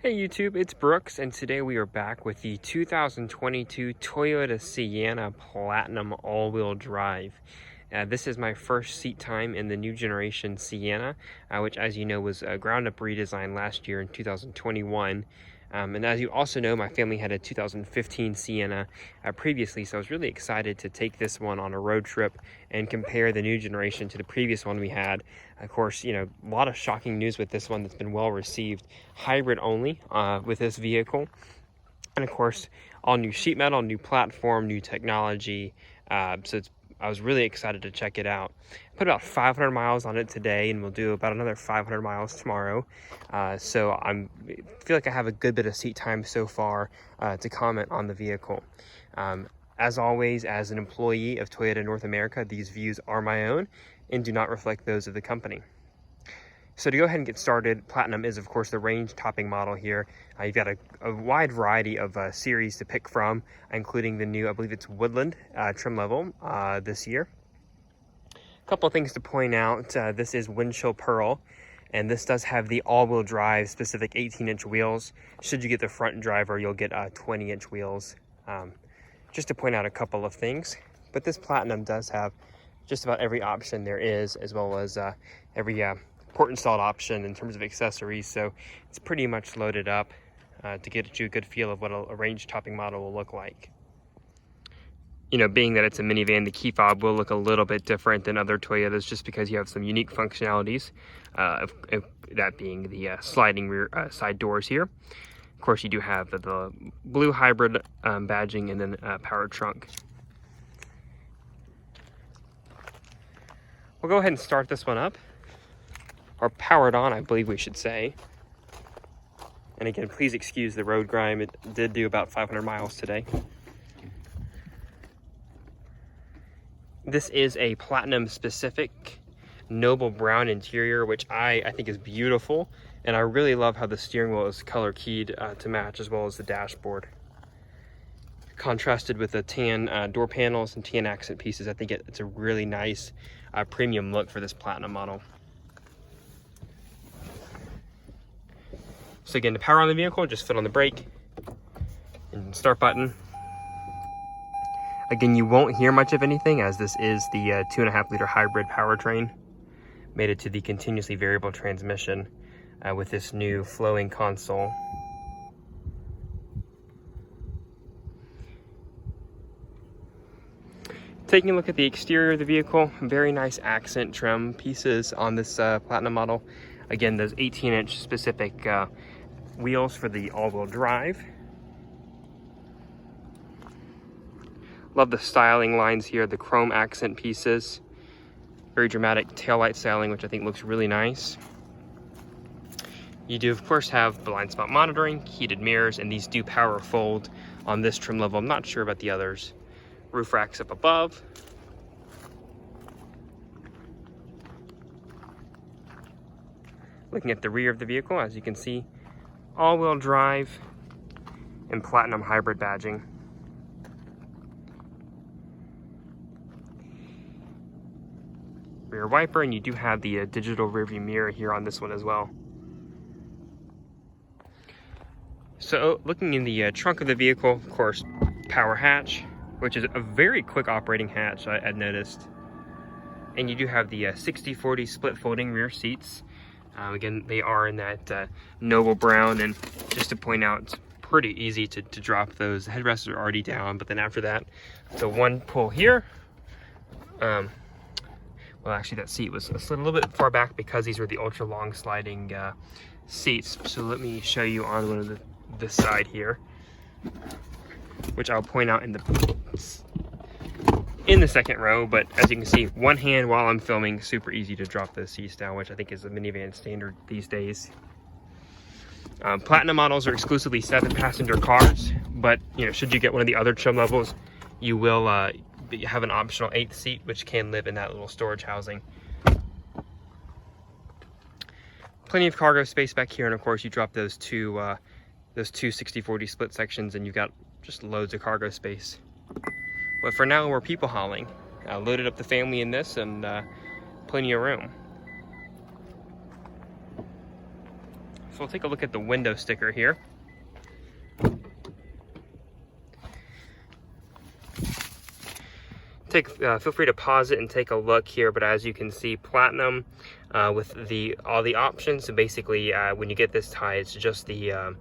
Hey YouTube, it's Brooks, and today we are back with the 2022 Toyota Sienna Platinum all-wheel drive. This is my first seat time in the new generation Sienna, which as you know was a ground-up redesign last year in 2021. And as you also know, my family had a 2015 Sienna previously, so I was really excited to take this one on a road trip and compare the new generation to the previous one we had. Of course, you know, a lot of shocking news with this one that's been well received. Hybrid only with this vehicle. And of course, all new sheet metal, new platform, new technology. I was really excited to check it out. Put about 500 miles on it today, and we'll do about another 500 miles tomorrow. So I feel like I have a good bit of seat time so far to comment on the vehicle. As always, as an employee of Toyota North America, these views are my own and do not reflect those of the company. So to go ahead and get started, Platinum is of course the range topping model here. You've got a wide variety of series to pick from, including the new, I believe it's Woodland trim level this year. A couple of things to point out, this is Windchill Pearl, and this does have the all-wheel drive specific 18-inch wheels. Should you get the front driver, you'll get 20-inch wheels. Just to point out a couple of things, but this Platinum does have just about every option there is, as well as every port installed option in terms of accessories, so it's pretty much loaded up to get you a good feel of what a range topping model will look like. You know, being that it's a minivan, the key fob will look a little bit different than other Toyotas just because you have some unique functionalities, that being the sliding rear side doors here. Of course, you do have the blue hybrid badging and then power trunk. We'll go ahead and start this one up. Or powered on, I believe we should say. And again, please excuse the road grime. It did do about 500 miles today. This is a Platinum specific noble brown interior, which I think is beautiful. And I really love how the steering wheel is color keyed to match, as well as the dashboard. Contrasted with the tan door panels and tan accent pieces, I think it's a really nice premium look for this Platinum model. So again, to power on the vehicle, just foot on the brake and start button. Again, you won't hear much of anything as this is the 2.5 liter hybrid powertrain. Made it to the continuously variable transmission with this new flowing console. Taking a look at the exterior of the vehicle, very nice accent trim pieces on this Platinum model. Again, those 18-inch specific wheels for the all-wheel drive. Love the styling lines here, the chrome accent pieces. Very dramatic taillight styling, which I think looks really nice. You do, of course, have blind spot monitoring, heated mirrors, and these do power fold on this trim level. I'm not sure about the others. Roof racks up above. Looking at the rear of the vehicle, as you can see, all-wheel drive and Platinum hybrid badging. Rear wiper, and you do have the digital rearview mirror here on this one as well. So looking in the trunk of the vehicle, of course, power hatch, which is a very quick operating hatch, I'd noticed. And you do have the 60/40 split folding rear seats. Again, they are in that noble brown, and just to point out, it's pretty easy to drop those. The headrests are already down, but then after that, the one pull here. Well, actually, that seat was slid a little bit far back because these were the ultra long sliding seats. So let me show you on one of this side here, which I'll point out in the second row. But as you can see, one hand while I'm filming, super easy to drop those seats down, which I think is a minivan standard these days. Platinum models are exclusively 7-passenger cars, but you know, should you get one of the other trim levels, you will have an optional 8th seat, which can live in that little storage housing. Plenty of cargo space back here, and of course you drop those two 60/40 split sections and you've got just loads of cargo space. But for now, we're people hauling. Loaded up the family in this, and plenty of room. So we'll take a look at the window sticker here. Feel free to pause it and take a look here, but as you can see, platinum with all the options. So basically, when you get this tie, it's just the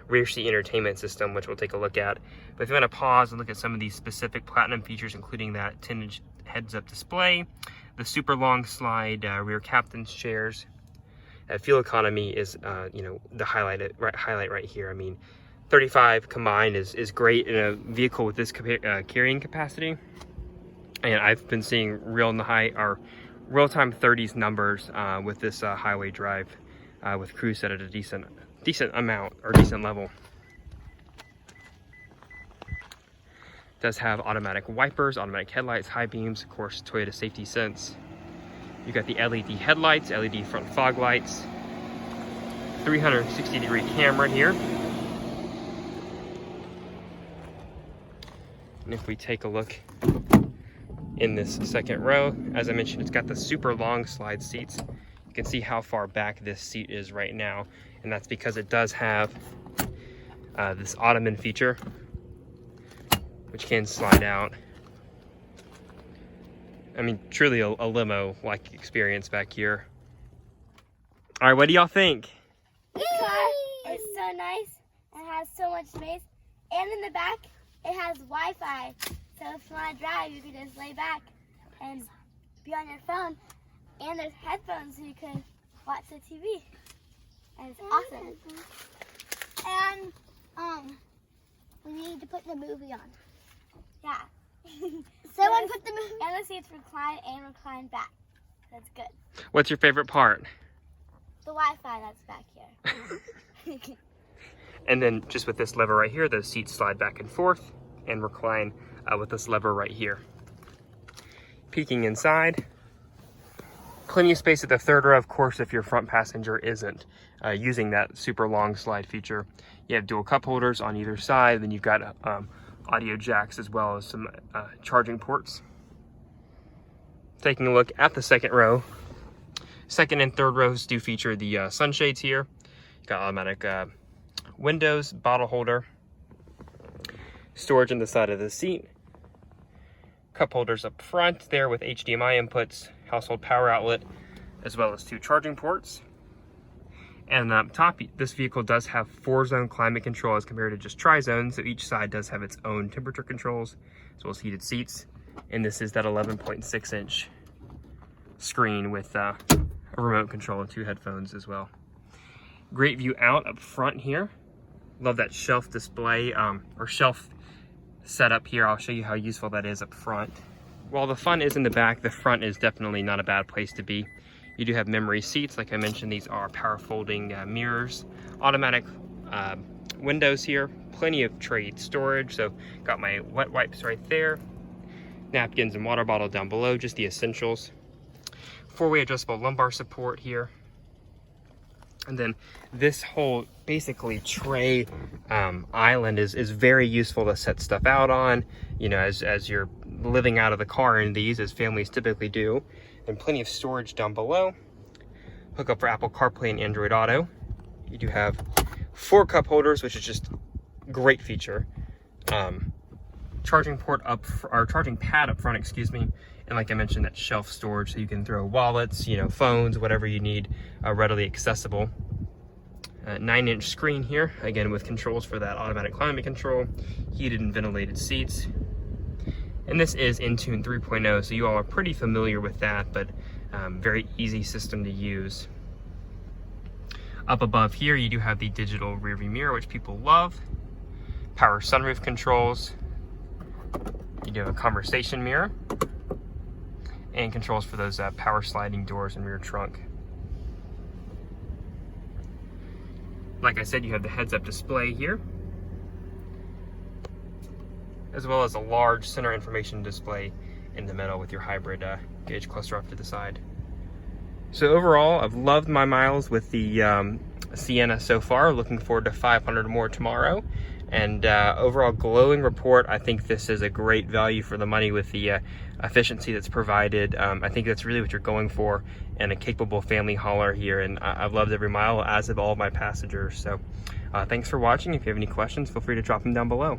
rear seat entertainment system, which we'll take a look at. But if you want to pause and look at some of these specific platinum features, including that 10-inch heads-up display, the super long slide rear captain's chairs. Fuel economy is, you know, the highlight right here. I mean, 35 combined is great in a vehicle with this carrying capacity. And I've been seeing real-time 30s numbers with this highway drive with cruise set at a decent amount or decent level. It does have automatic wipers, automatic headlights, high beams, of course, Toyota Safety Sense. You got the LED headlights, LED front fog lights, 360-degree camera here. And if we take a look in this second row, as I mentioned, it's got the super long slide seats. You can see how far back this seat is right now, and that's because it does have this ottoman feature, which can slide out. I mean, truly a limo-like experience back here. All right, what do y'all think? This car is so nice and has so much space, and in the back, it has Wi-Fi. So if you want to drive, you can just lay back and be on your phone. And there's headphones so you can watch the TV. And it's awesome. And we need to put the movie on. Yeah. Someone put the movie. And the seats recline and recline back. That's good. What's your favorite part? The Wi-Fi that's back here. And then just with this lever right here, those seats slide back and forth and recline with this lever right here. Peeking inside, plenty of space at the third row, of course, if your front passenger isn't using that super long slide feature. You have dual cup holders on either side, then you've got audio jacks as well as some charging ports. Taking a look at the second row, second and third rows do feature the sunshades here. You've got automatic windows, bottle holder, storage on the side of the seat, cup holders up front there with HDMI inputs, household power outlet, as well as 2 charging ports. And up top, this vehicle does have 4-zone climate control as compared to just tri-zone, so each side does have its own temperature controls, as well as heated seats. And this is that 11.6-inch screen with a remote control and 2 headphones as well. Great view out up front here. Love that shelf display, or shelf setup here. I'll show you how useful that is up front. While the fun is in the back, the front is definitely not a bad place to be. You do have memory seats. Like I mentioned, these are power folding mirrors, automatic windows here, plenty of tray storage. So got my wet wipes right there, napkins and water bottle down below, just the essentials. 4-way adjustable lumbar support here. And then this whole basically tray island is very useful to set stuff out on, you know, as you're living out of the car in these, as families typically do. And plenty of storage down below. Hook up for Apple CarPlay and Android Auto. You do have 4 cup holders, which is just a great feature. Charging port or charging pad up front, excuse me. And like I mentioned, that shelf storage, so you can throw wallets, you know, phones, whatever you need, readily accessible. 9-inch screen here, again with controls for that automatic climate control, heated and ventilated seats. And this is Intune 3.0, so you all are pretty familiar with that, but very easy system to use. Up above here, you do have the digital rearview mirror, which people love. Power sunroof controls. You do have a conversation mirror. And controls for those power sliding doors and rear trunk. Like I said, you have the heads-up display here, as well as a large center information display in the middle with your hybrid gauge cluster off to the side. So overall, I've loved my miles with the Sienna so far. Looking forward to 500 more tomorrow. And overall glowing report. I think this is a great value for the money with the efficiency that's provided. I think that's really what you're going for in a capable family hauler here, and I've loved every mile, as have all of my passengers. So thanks for watching. If you have any questions, feel free to drop them down below.